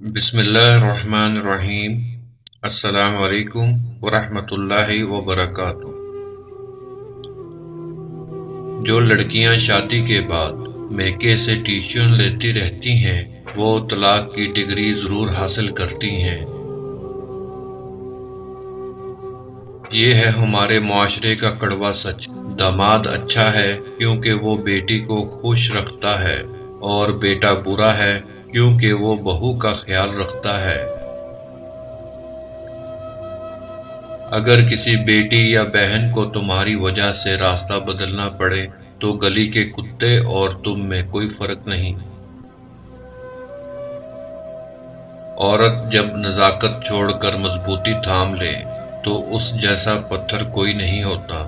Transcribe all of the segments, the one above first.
بسم اللہ الرحمن الرحیم۔ السلام علیکم ورحمۃ اللہ وبرکاتہ۔ جو لڑکیاں شادی کے بعد میکے سے ٹیوشن لیتی رہتی ہیں وہ طلاق کی ڈگری ضرور حاصل کرتی ہیں۔ یہ ہے ہمارے معاشرے کا کڑوا سچ۔ داماد اچھا ہے کیونکہ وہ بیٹی کو خوش رکھتا ہے، اور بیٹا برا ہے کیونکہ وہ بہو کا خیال رکھتا ہے۔ اگر کسی بیٹی یا بہن کو تمہاری وجہ سے راستہ بدلنا پڑے تو گلی کے کتے اور تم میں کوئی فرق نہیں۔ عورت جب نزاکت چھوڑ کر مضبوطی تھام لے تو اس جیسا پتھر کوئی نہیں ہوتا۔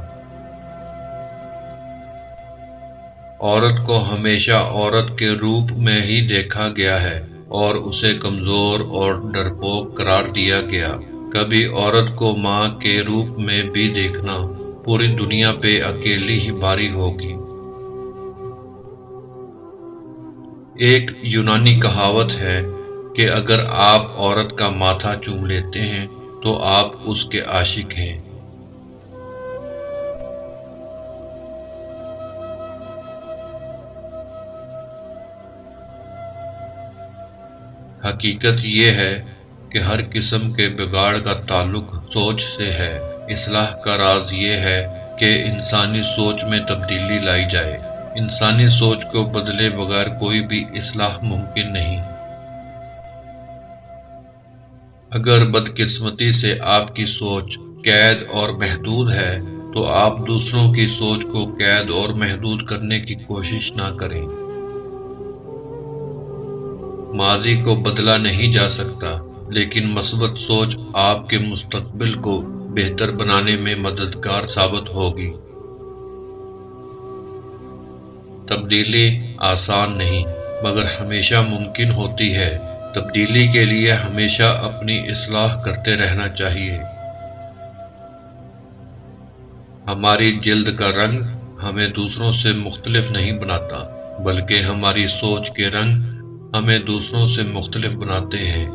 عورت کو ہمیشہ عورت کے روپ میں ہی دیکھا گیا ہے اور اسے کمزور اور ڈرپوک قرار دیا گیا۔ کبھی عورت کو ماں کے روپ میں بھی دیکھنا پوری دنیا پہ اکیلی ہی بھاری ہوگی۔ ایک یونانی کہاوت ہے کہ اگر آپ عورت کا ماتھا چوم لیتے ہیں تو آپ اس کے عاشق ہیں۔ حقیقت یہ ہے کہ ہر قسم کے بگاڑ کا تعلق سوچ سے ہے۔ اصلاح کا راز یہ ہے کہ انسانی سوچ میں تبدیلی لائی جائے۔ انسانی سوچ کو بدلے بغیر کوئی بھی اصلاح ممکن نہیں۔ اگر بدقسمتی سے آپ کی سوچ قید اور محدود ہے تو آپ دوسروں کی سوچ کو قید اور محدود کرنے کی کوشش نہ کریں۔ ماضی کو بدلا نہیں جا سکتا، لیکن مثبت سوچ آپ کے مستقبل کو بہتر بنانے میں مددگار ثابت ہوگی۔ تبدیلی آسان نہیں مگر ہمیشہ ممکن ہوتی ہے۔ تبدیلی کے لیے ہمیشہ اپنی اصلاح کرتے رہنا چاہیے۔ ہماری جلد کا رنگ ہمیں دوسروں سے مختلف نہیں بناتا، بلکہ ہماری سوچ کے رنگ ہمیں دوسروں سے مختلف بناتے ہیں۔